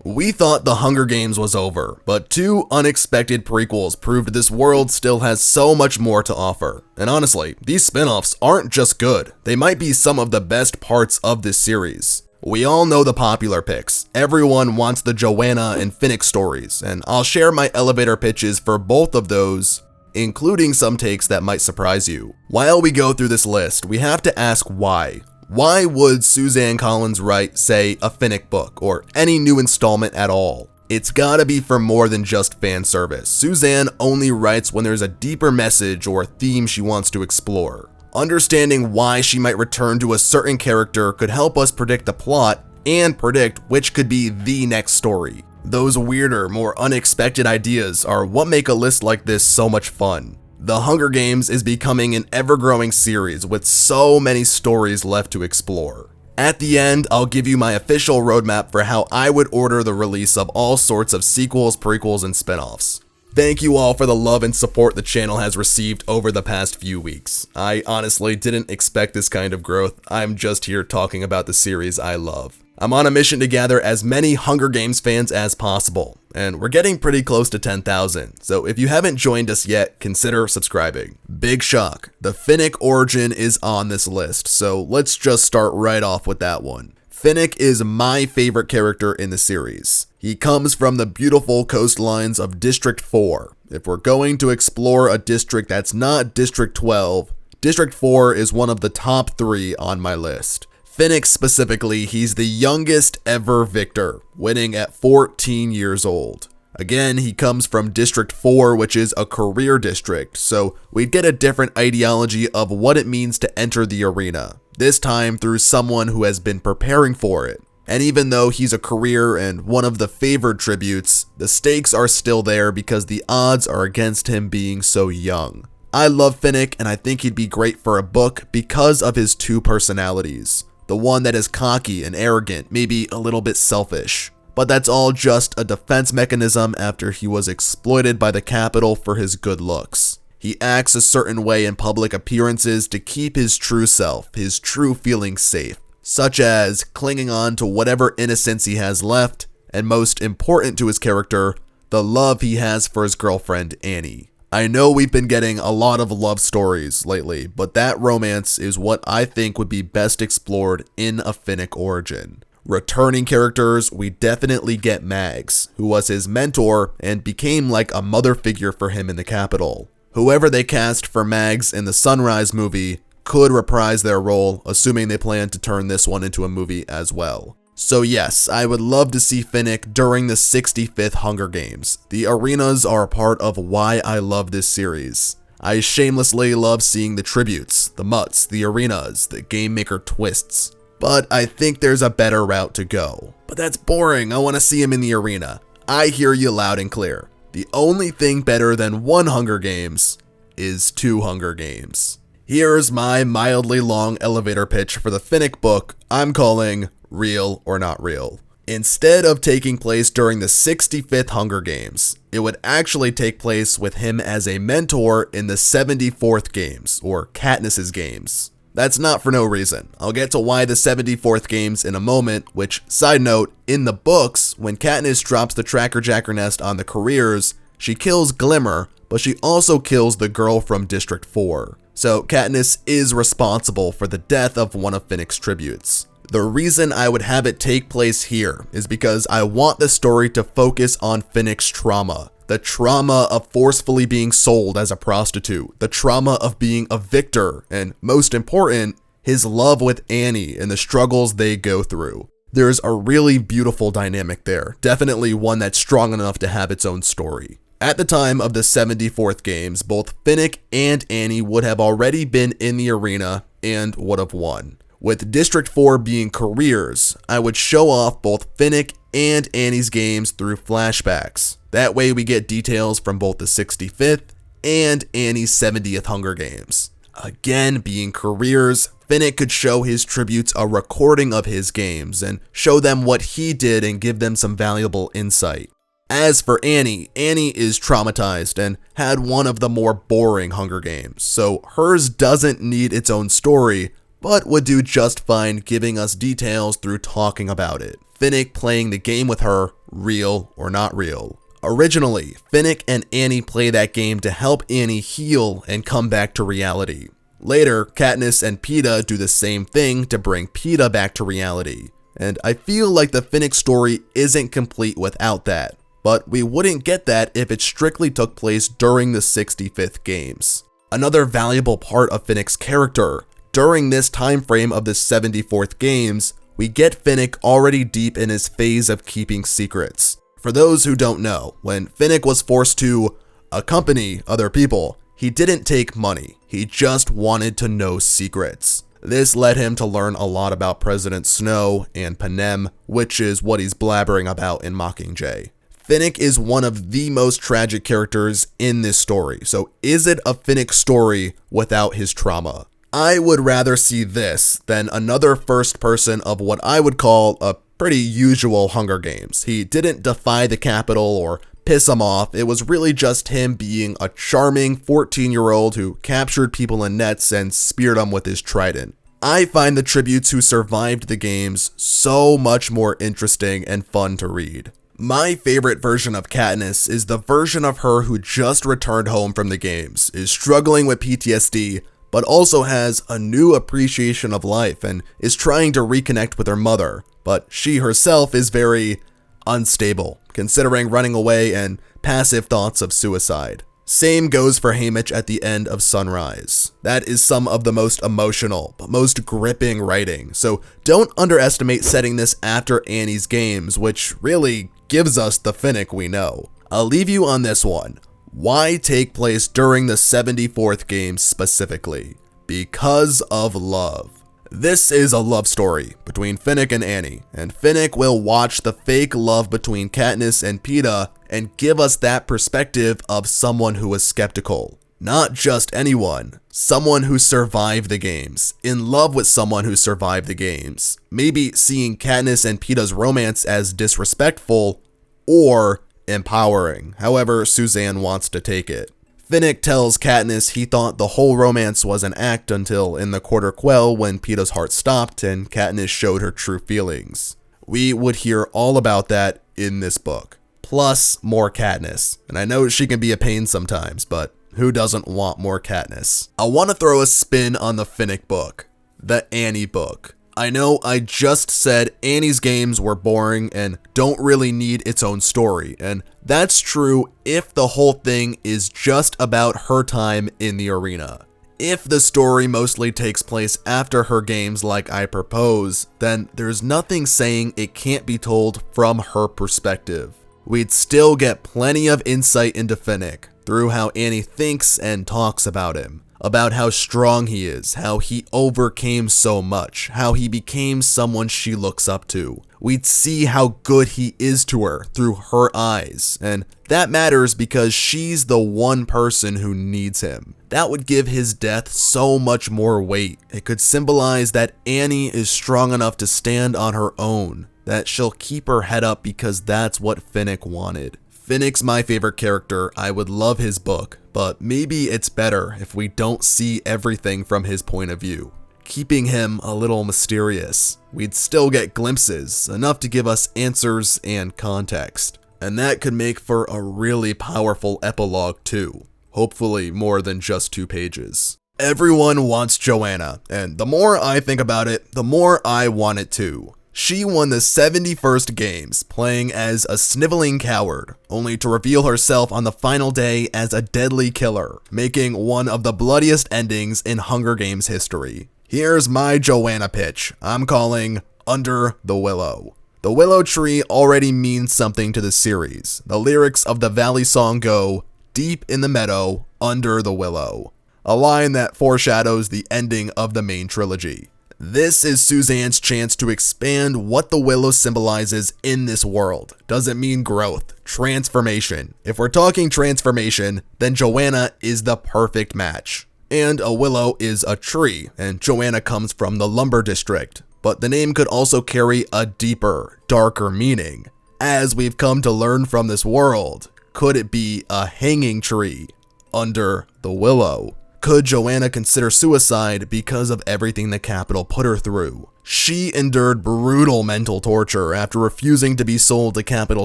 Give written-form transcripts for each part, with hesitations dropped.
We thought the Hunger Games was over, but 2 unexpected prequels proved this world still has so much more to offer. And honestly, these spin-offs aren't just good, they might be some of the best parts of this series. We all know the popular picks. Everyone wants the Johanna and Finnick stories, and I'll share my elevator pitches for both of those, including some takes that might surprise you. While we go through this list, we have to ask why. Why would Suzanne Collins write, say, a Finnick book, or any new installment at all? It's gotta be for more than just fan service. Suzanne only writes when there's a deeper message or theme she wants to explore. Understanding why she might return to a certain character could help us predict the plot and predict which could be the next story. Those weirder, more unexpected ideas are what make a list like this so much fun. The Hunger Games is becoming an ever-growing series with so many stories left to explore. At the end, I'll give you my official roadmap for how I would order the release of all sorts of sequels, prequels, and spin-offs. Thank you all for the love and support the channel has received over the past few weeks. I honestly didn't expect this kind of growth. I'm just here talking about the series I love. I'm on a mission to gather as many Hunger Games fans as possible, and we're getting pretty close to 10,000, so if you haven't joined us yet, consider subscribing. Big shock, the Finnick origin is on this list, so let's just start right off with that one. Finnick is my favorite character in the series. He comes from the beautiful coastlines of District 4. If we're going to explore a district that's not District 12, District 4 is one of the top 3 on my list. Finnick specifically, he's the youngest ever victor, winning at 14 years old. Again, he comes from District 4, which is a career district, so we'd get a different ideology of what it means to enter the arena, this time through someone who has been preparing for it. And even though he's a career and one of the favored tributes, the stakes are still there because the odds are against him being so young. I love Finnick, and I think he'd be great for a book because of his 2 personalities. The one that is cocky and arrogant, maybe a little bit selfish. But that's all just a defense mechanism after he was exploited by the Capitol for his good looks. He acts a certain way in public appearances to keep his true self, his true feelings safe, such as clinging on to whatever innocence he has left, and most important to his character, the love he has for his girlfriend, Annie. I know we've been getting a lot of love stories lately, but that romance is what I think would be best explored in a Finnick origin. Returning characters, we definitely get Mags, who was his mentor and became like a mother figure for him in the Capitol. Whoever they cast for Mags in the Sunrise movie could reprise their role, assuming they plan to turn this one into a movie as well. So yes, I would love to see Finnick during the 65th Hunger Games. The arenas are a part of why I love this series. I shamelessly love seeing the tributes, the mutts, the arenas, the game maker twists. But I think there's a better route to go. But that's boring, I want to see him in the arena. I hear you loud and clear. The only thing better than 1 Hunger Games is 2 Hunger Games. Here's my mildly long elevator pitch for the Finnick book I'm calling Real or Not Real. Instead of taking place during the 65th Hunger Games, it would actually take place with him as a mentor in the 74th Games, or Katniss's Games. That's not for no reason. I'll get to why the 74th Games in a moment, which, side note, in the books, when Katniss drops the Tracker Jacker nest on the Careers, she kills Glimmer, but she also kills the girl from District 4. So Katniss is responsible for the death of one of Finnick's tributes. The reason I would have it take place here is because I want the story to focus on Finnick's trauma. The trauma of forcefully being sold as a prostitute, the trauma of being a victor, and most important, his love with Annie and the struggles they go through. There's a really beautiful dynamic there, definitely one that's strong enough to have its own story. At the time of the 74th Games, both Finnick and Annie would have already been in the arena and would have won. With District 4 being Careers, I would show off both Finnick and Annie's games through flashbacks. That way we get details from both the 65th and Annie's 70th Hunger Games. Again, being Careers, Finnick could show his tributes a recording of his games and show them what he did and give them some valuable insight. As for Annie, Annie is traumatized and had one of the more boring Hunger Games, so hers doesn't need its own story, but would do just fine giving us details through talking about it. Finnick playing the game with her real or not real. Originally, Finnick and Annie play that game to help Annie heal and come back to reality. Later, Katniss and Peeta do the same thing to bring Peeta back to reality. And I feel like the Finnick story isn't complete without that, but we wouldn't get that if it strictly took place during the 65th games. Another valuable part of Finnick's character, during this time frame of the 74th games, we get Finnick already deep in his phase of keeping secrets. For those who don't know, when Finnick was forced to accompany other people, he didn't take money, he just wanted to know secrets. This led him to learn a lot about President Snow and Panem, which is what he's blabbering about in Mockingjay. Finnick is one of the most tragic characters in this story, so is it a Finnick story without his trauma? I would rather see this than another first person of what I would call a pretty usual Hunger Games. He didn't defy the Capitol or piss him off, it was really just him being a charming 14-year-old who captured people in nets and speared them with his trident. I find the tributes who survived the games so much more interesting and fun to read. My favorite version of Katniss is the version of her who just returned home from the games, is struggling with PTSD, but also has a new appreciation of life and is trying to reconnect with her mother, but she herself is very unstable, considering running away and passive thoughts of suicide. Same goes for Haymitch at the end of Sunrise. That is some of the most emotional, but most gripping writing, so don't underestimate setting this after Annie's games, which really gives us the Finnick we know. I'll leave you on this one. Why take place during the 74th game specifically? Because of love. This is a love story between Finnick and Annie, and Finnick will watch the fake love between Katniss and Peeta and give us that perspective of someone who was skeptical. Not just anyone, someone who survived the games, in love with someone who survived the games, maybe seeing Katniss and Peeta's romance as disrespectful or empowering, however Suzanne wants to take it. Finnick tells Katniss he thought the whole romance was an act until in the quarter quell when Peeta's heart stopped and Katniss showed her true feelings. We would hear all about that in this book. Plus more Katniss, and I know she can be a pain sometimes, but who doesn't want more Katniss? I want to throw a spin on the Finnick book, the Annie book. I know I just said Annie's games were boring and don't really need its own story, and that's true if the whole thing is just about her time in the arena. If the story mostly takes place after her games like I propose, then there's nothing saying it can't be told from her perspective. We'd still get plenty of insight into Finnick through how Annie thinks and talks about him. About how strong he is, how he overcame so much, how he became someone she looks up to. We'd see how good he is to her through her eyes, and that matters because she's the one person who needs him. That would give his death so much more weight. It could symbolize that Annie is strong enough to stand on her own, that she'll keep her head up because that's what Finnick wanted. Finnick's my favorite character, I would love his book, but maybe it's better if we don't see everything from his point of view. Keeping him a little mysterious. We'd still get glimpses, enough to give us answers and context. And that could make for a really powerful epilogue too. Hopefully more than just 2 pages. Everyone wants Johanna, and the more I think about it, the more I want it too. She won the 71st games, playing as a sniveling coward, only to reveal herself on the final day as a deadly killer, making one of the bloodiest endings in Hunger Games history. Here's my Johanna pitch. I'm calling Under the Willow. The willow tree already means something to the series. The lyrics of the Valley song go, "Deep in the meadow, under the willow," a line that foreshadows the ending of the main trilogy. This is Suzanne's chance to expand what the willow symbolizes in this world. Does it mean growth, transformation? If we're talking transformation, then Johanna is the perfect match. And a willow is a tree, and Johanna comes from the lumber district. But the name could also carry a deeper, darker meaning. As we've come to learn from this world, could it be a hanging tree under the willow? Could Johanna consider suicide because of everything the Capitol put her through? She endured brutal mental torture after refusing to be sold to capital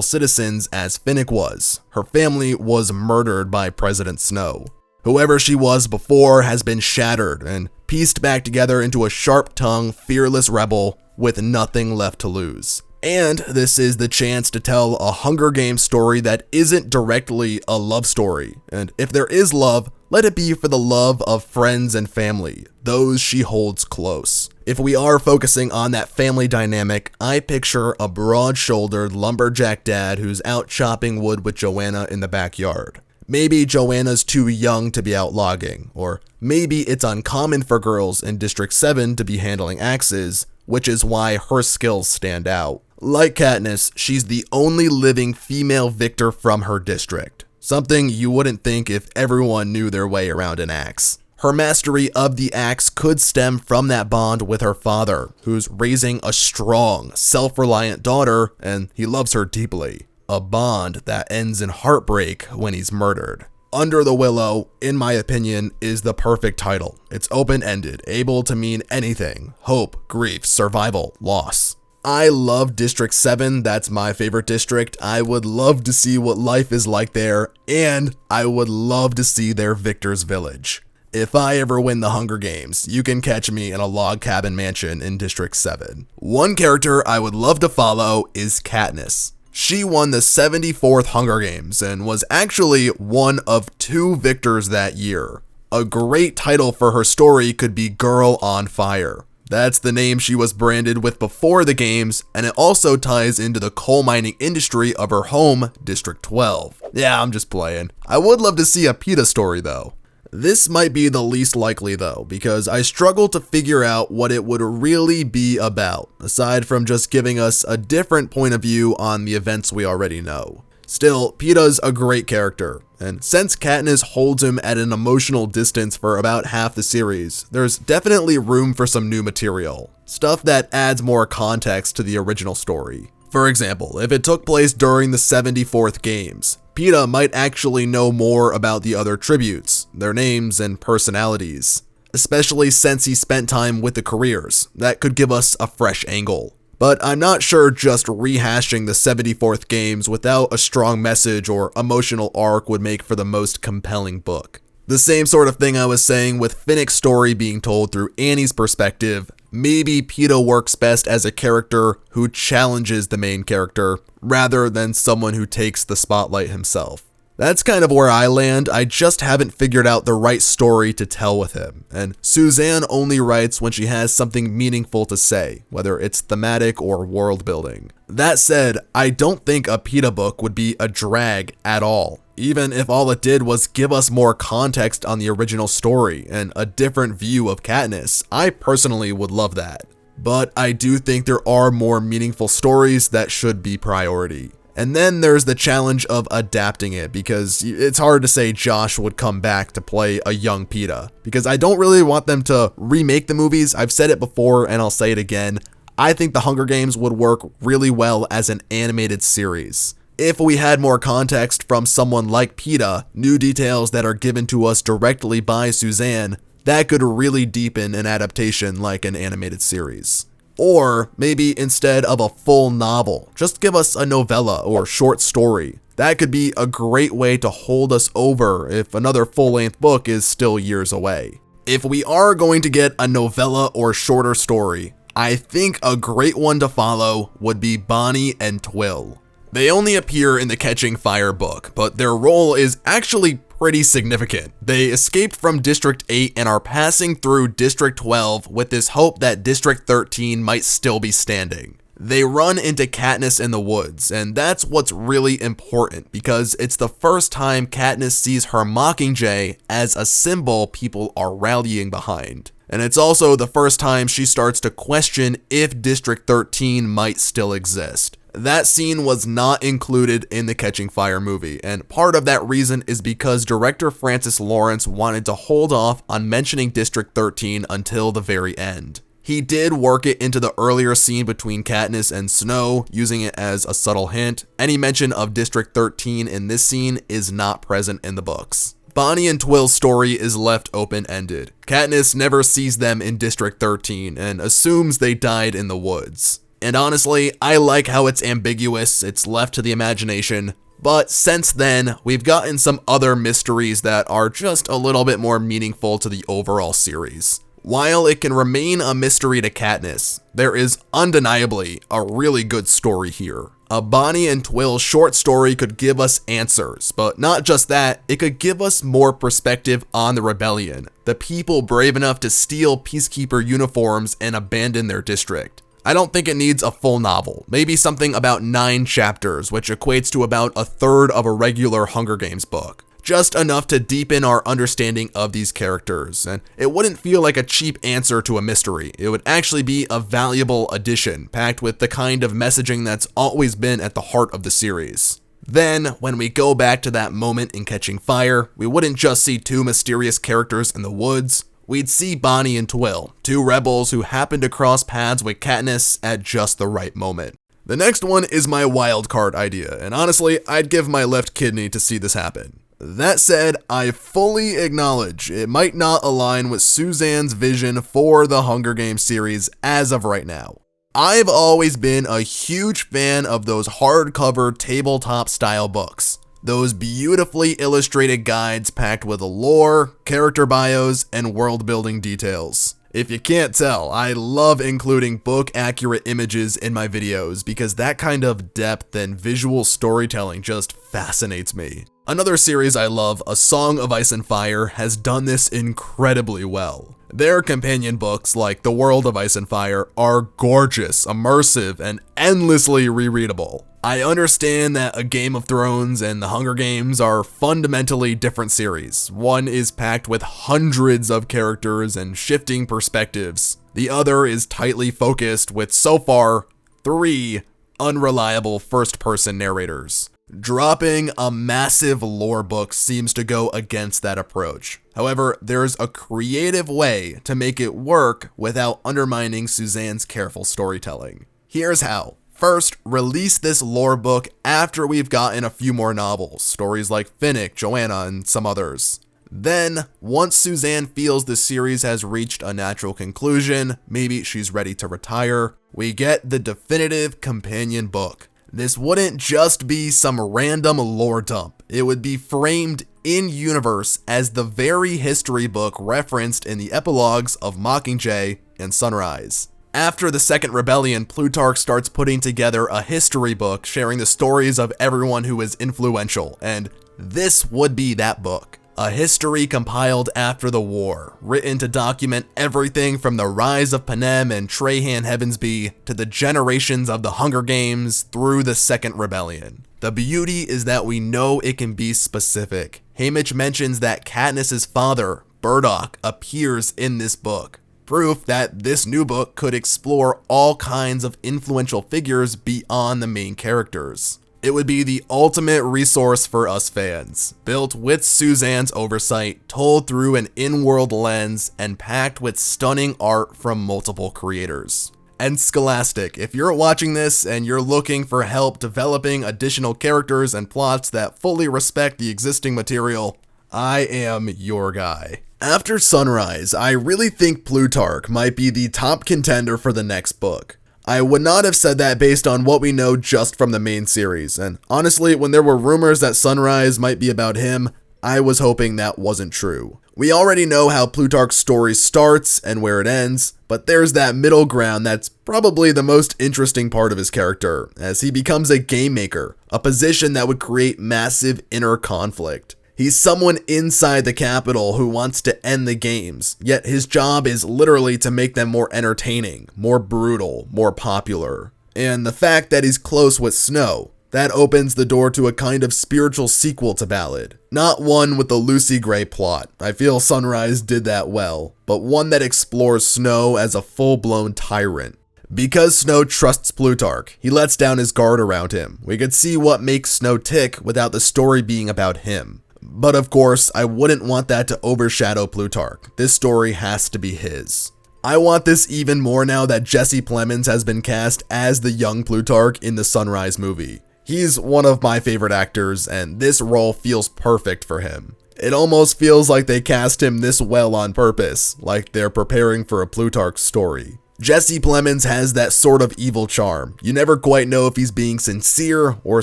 citizens as Finnick was. Her family was murdered by President Snow. Whoever she was before has been shattered and pieced back together into a sharp-tongued, fearless rebel with nothing left to lose. And this is the chance to tell a Hunger Games story that isn't directly a love story. And if there is love, let it be for the love of friends and family, those she holds close. If we are focusing on that family dynamic, I picture a broad-shouldered lumberjack dad who's out chopping wood with Johanna in the backyard. Maybe Johanna's too young to be out logging, or maybe it's uncommon for girls in District 7 to be handling axes, which is why her skills stand out. Like Katniss, she's the only living female victor from her district, something you wouldn't think if everyone knew their way around an axe. Her mastery of the axe could stem from that bond with her father, who's raising a strong, self-reliant daughter, and he loves her deeply. A bond that ends in heartbreak when he's murdered. Under the Willow, in my opinion, is the perfect title. It's open-ended, able to mean anything. Hope, grief, survival, loss. I love District 7, that's my favorite district. I would love to see what life is like there, and I would love to see their victor's village. If I ever win the Hunger Games, you can catch me in a log cabin mansion in District 7. One character I would love to follow is Katniss. She won the 74th Hunger Games and was actually one of 2 victors that year. A great title for her story could be Girl on Fire. That's the name she was branded with before the games, and it also ties into the coal mining industry of her home, District 12. Yeah, I'm just playing. I would love to see a Peeta story though. This might be the least likely though, because I struggle to figure out what it would really be about, aside from just giving us a different point of view on the events we already know. Still, Peeta's a great character, and since Katniss holds him at an emotional distance for about half the series, there's definitely room for some new material, stuff that adds more context to the original story. For example, if it took place during the 74th Games, Peeta might actually know more about the other tributes, their names and personalities, especially since he spent time with the Careers. That could give us a fresh angle. But I'm not sure just rehashing the 74th Games without a strong message or emotional arc would make for the most compelling book. The same sort of thing I was saying with Finnick's story being told through Annie's perspective. Maybe Peeta works best as a character who challenges the main character, rather than someone who takes the spotlight himself. That's kind of where I land. I just haven't figured out the right story to tell with him, and Suzanne only writes when she has something meaningful to say, whether it's thematic or world building. That said, I don't think a Peeta book would be a drag at all, even if all it did was give us more context on the original story and a different view of Katniss. I personally would love that. But I do think there are more meaningful stories that should be priority. And then there's the challenge of adapting it, because it's hard to say Josh would come back to play a young Peeta, because I don't really want them to remake the movies. I've said it before and I'll say it again. I think The Hunger Games would work really well as an animated series. If we had more context from someone like Peeta, new details that are given to us directly by Suzanne, that could really deepen an adaptation like an animated series. Or maybe instead of a full novel, just give us a novella or short story. That could be a great way to hold us over if another full-length book is still years away. If we are going to get a novella or shorter story, I think a great one to follow would be Bonnie and Twill. They only appear in the Catching Fire book, but their role is actually pretty significant. They escaped from District 8 and are passing through District 12 with this hope that District 13 might still be standing. They run into Katniss in the woods, and that's what's really important because it's the first time Katniss sees her Mockingjay as a symbol people are rallying behind. And it's also the first time she starts to question if District 13 might still exist. That scene was not included in the Catching Fire movie, and part of that reason is because director Francis Lawrence wanted to hold off on mentioning District 13 until the very end. He did work it into the earlier scene between Katniss and Snow, using it as a subtle hint. Any mention of District 13 in this scene is not present in the books. Bonnie and Twill's story is left open-ended. Katniss never sees them in District 13 and assumes they died in the woods. And honestly, I like how it's ambiguous, it's left to the imagination, but since then, we've gotten some other mysteries that are just a little bit more meaningful to the overall series. While it can remain a mystery to Katniss, there is undeniably a really good story here. A Bonnie and Twill short story could give us answers, but not just that, it could give us more perspective on the rebellion, the people brave enough to steal Peacekeeper uniforms and abandon their district. I don't think it needs a full novel, maybe something about 9 chapters, which equates to about a third of a regular Hunger Games book. Just enough to deepen our understanding of these characters, and it wouldn't feel like a cheap answer to a mystery. It would actually be a valuable addition, packed with the kind of messaging that's always been at the heart of the series. Then, when we go back to that moment in Catching Fire, we wouldn't just see 2 mysterious characters in the woods, we'd see Bonnie and Twill, 2 rebels who happened to cross paths with Katniss at just the right moment. The next one is my wildcard idea, and honestly, I'd give my left kidney to see this happen. That said, I fully acknowledge it might not align with Suzanne's vision for the Hunger Games series as of right now. I've always been a huge fan of those hardcover tabletop style books. Those beautifully illustrated guides packed with lore, character bios, and world-building details. If you can't tell, I love including book-accurate images in my videos because that kind of depth and visual storytelling just fascinates me. Another series I love, A Song of Ice and Fire, has done this incredibly well. Their companion books, like The World of Ice and Fire, are gorgeous, immersive, and endlessly rereadable. I understand that A Game of Thrones and The Hunger Games are fundamentally different series. One is packed with hundreds of characters and shifting perspectives. The other is tightly focused with, so far, 3 unreliable first-person narrators. Dropping a massive lore book seems to go against that approach. However, there's a creative way to make it work without undermining Suzanne's careful storytelling. Here's how. First, release this lore book after we've gotten a few more novels, stories like Finnick, Johanna, and some others. Then, once Suzanne feels the series has reached a natural conclusion, maybe she's ready to retire, we get the definitive companion book. This wouldn't just be some random lore dump, it would be framed in-universe as the very history book referenced in the epilogues of Mockingjay and Sunrise. After the Second Rebellion, Plutarch starts putting together a history book sharing the stories of everyone who is influential, and this would be that book. A history compiled after the war, written to document everything from the rise of Panem and Trahan Heavensby to the generations of the Hunger Games through the Second Rebellion. The beauty is that we know it can be specific. Haymitch mentions that Katniss's father, Burdock, appears in this book. Proof that this new book could explore all kinds of influential figures beyond the main characters. It would be the ultimate resource for us fans, built with Suzanne's oversight, told through an in-world lens, and packed with stunning art from multiple creators. And Scholastic, if you're watching this and you're looking for help developing additional characters and plots that fully respect the existing material, I am your guy. After Sunrise, I really think Plutarch might be the top contender for the next book. I would not have said that based on what we know just from the main series, and honestly, when there were rumors that Sunrise might be about him, I was hoping that wasn't true. We already know how Plutarch's story starts and where it ends, but there's that middle ground that's probably the most interesting part of his character, as he becomes a game maker, a position that would create massive inner conflict. He's someone inside the Capitol who wants to end the games, yet his job is literally to make them more entertaining, more brutal, more popular. And the fact that he's close with Snow, that opens the door to a kind of spiritual sequel to Ballad. Not one with the Lucy Gray plot, I feel Sunrise did that well, but one that explores Snow as a full-blown tyrant. Because Snow trusts Plutarch, he lets down his guard around him. We could see what makes Snow tick without the story being about him. But of course, I wouldn't want that to overshadow Plutarch. This story has to be his. I want this even more now that Jesse Plemons has been cast as the young Plutarch in the Sunrise movie. He's one of my favorite actors, and this role feels perfect for him. It almost feels like they cast him this well on purpose, like they're preparing for a Plutarch story. Jesse Plemons has that sort of evil charm. You never quite know if he's being sincere or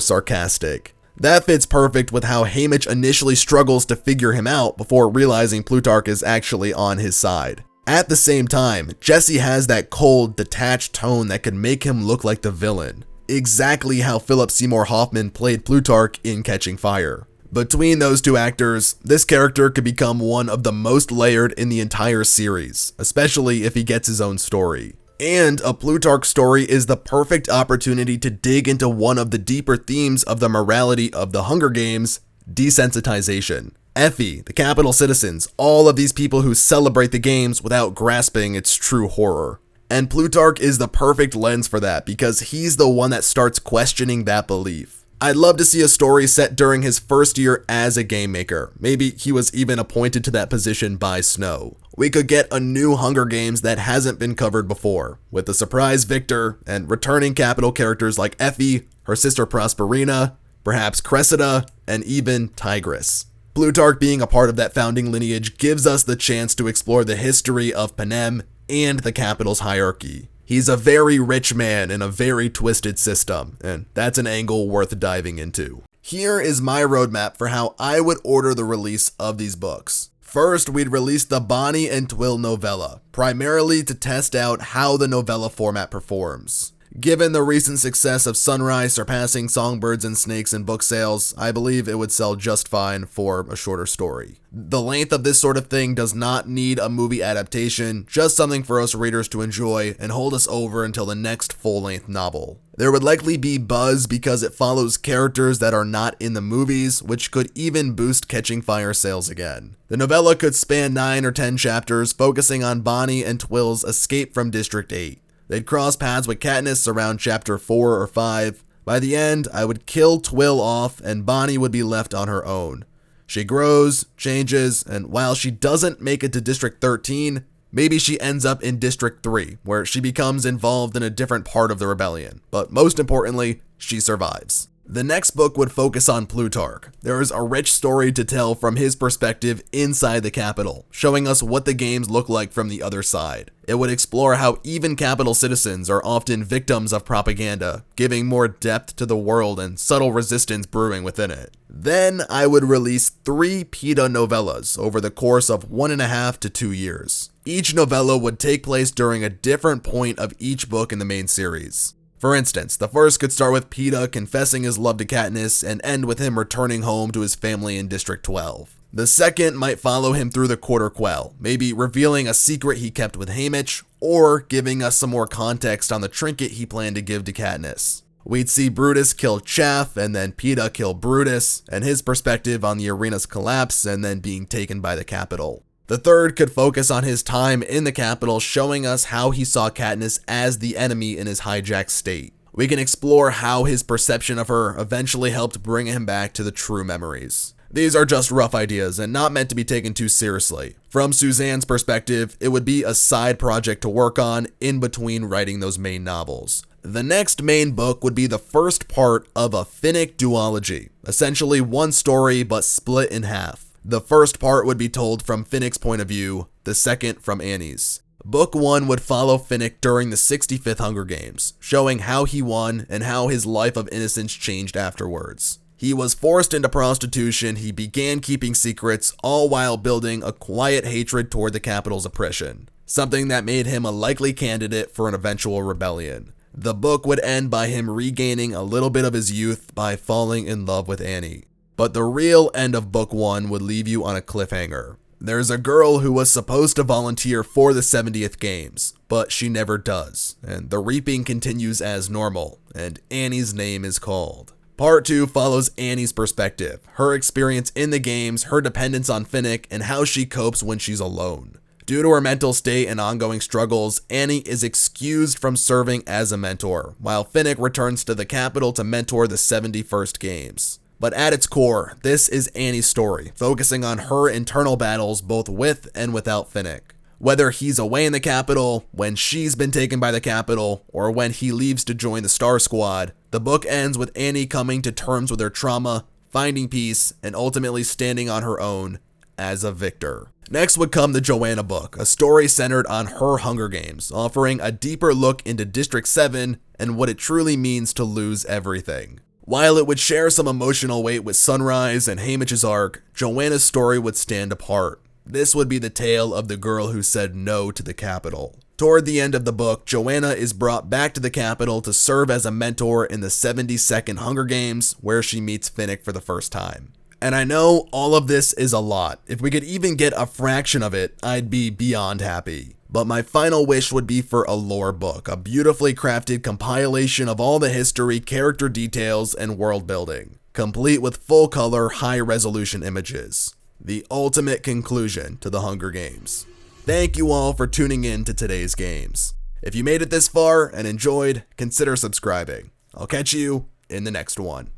sarcastic. That fits perfect with how Haymitch initially struggles to figure him out before realizing Plutarch is actually on his side. At the same time, Jesse has that cold, detached tone that could make him look like the villain. Exactly how Philip Seymour Hoffman played Plutarch in Catching Fire. Between those two actors, this character could become one of the most layered in the entire series, especially if he gets his own story. And a Plutarch story is the perfect opportunity to dig into one of the deeper themes of the morality of the Hunger Games: desensitization. Effie, the capital citizens, all of these people who celebrate the games without grasping its true horror. And Plutarch is the perfect lens for that because he's the one that starts questioning that belief. I'd love to see a story set during his first year as a game maker. Maybe he was even appointed to that position by Snow. We could get a new Hunger Games that hasn't been covered before, with a surprise victor and returning capital characters like Effie, her sister Prosperina, perhaps Cressida, and even Tigress. Plutarch being a part of that founding lineage gives us the chance to explore the history of Panem and the capital's hierarchy. He's a very rich man in a very twisted system, and that's an angle worth diving into. Here is my roadmap for how I would order the release of these books. First, we'd release the Bonnie and Twill novella, primarily to test out how the novella format performs. Given the recent success of Sunrise surpassing Songbirds and Snakes in book sales, I believe it would sell just fine for a shorter story. The length of this sort of thing does not need a movie adaptation, just something for us readers to enjoy and hold us over until the next full-length novel. There would likely be buzz because it follows characters that are not in the movies, which could even boost Catching Fire sales again. The novella could span 9 or 10 chapters, focusing on Bonnie and Twill's escape from District 8. They'd cross paths with Katniss around chapter 4 or 5. By the end, I would kill Twill off and Bonnie would be left on her own. She grows, changes, and while she doesn't make it to District 13, maybe she ends up in District 3, where she becomes involved in a different part of the rebellion. But most importantly, she survives. The next book would focus on Plutarch. There is a rich story to tell from his perspective inside the capital, showing us what the games look like from the other side. It would explore how even capital citizens are often victims of propaganda, giving more depth to the world and subtle resistance brewing within it. Then I would release 3 Peeta novellas over the course of 1.5 to 2 years. Each novella would take place during a different point of each book in the main series. For instance, the first could start with Peeta confessing his love to Katniss and end with him returning home to his family in District 12. The second might follow him through the Quarter Quell, maybe revealing a secret he kept with Haymitch, or giving us some more context on the trinket he planned to give to Katniss. We'd see Brutus kill Chaff, and then Peeta kill Brutus, and his perspective on the arena's collapse and then being taken by the Capitol. The third could focus on his time in the Capitol, showing us how he saw Katniss as the enemy in his hijacked state. We can explore how his perception of her eventually helped bring him back to the true memories. These are just rough ideas and not meant to be taken too seriously. From Suzanne's perspective, it would be a side project to work on in between writing those main novels. The next main book would be the first part of a Finnick duology, essentially one story but split in half. The first part would be told from Finnick's point of view, the second from Annie's. Book 1 would follow Finnick during the 65th Hunger Games, showing how he won and how his life of innocence changed afterwards. He was forced into prostitution, he began keeping secrets, all while building a quiet hatred toward the capital's oppression, something that made him a likely candidate for an eventual rebellion. The book would end by him regaining a little bit of his youth by falling in love with Annie. But the real end of book 1 would leave you on a cliffhanger. There's a girl who was supposed to volunteer for the 70th Games, but she never does, and the reaping continues as normal, and Annie's name is called. Part 2 follows Annie's perspective, her experience in the games, her dependence on Finnick, and how she copes when she's alone. Due to her mental state and ongoing struggles, Annie is excused from serving as a mentor, while Finnick returns to the capital to mentor the 71st Games. But at its core, this is Annie's story, focusing on her internal battles both with and without Finnick. Whether he's away in the capital, when she's been taken by the capital, or when he leaves to join the Star Squad, the book ends with Annie coming to terms with her trauma, finding peace, and ultimately standing on her own as a victor. Next would come the Johanna book, a story centered on her Hunger Games, offering a deeper look into District 7 and what it truly means to lose everything. While it would share some emotional weight with Sunrise and Haymitch's arc, Johanna's story would stand apart. This would be the tale of the girl who said no to the Capitol. Toward the end of the book, Johanna is brought back to the Capitol to serve as a mentor in the 72nd Hunger Games, where she meets Finnick for the first time. And I know all of this is a lot. If we could even get a fraction of it, I'd be beyond happy. But my final wish would be for a lore book, a beautifully crafted compilation of all the history, character details, and world building, complete with full color, high resolution images. The ultimate conclusion to the Hunger Games. Thank you all for tuning in to today's games. If you made it this far and enjoyed, consider subscribing. I'll catch you in the next one.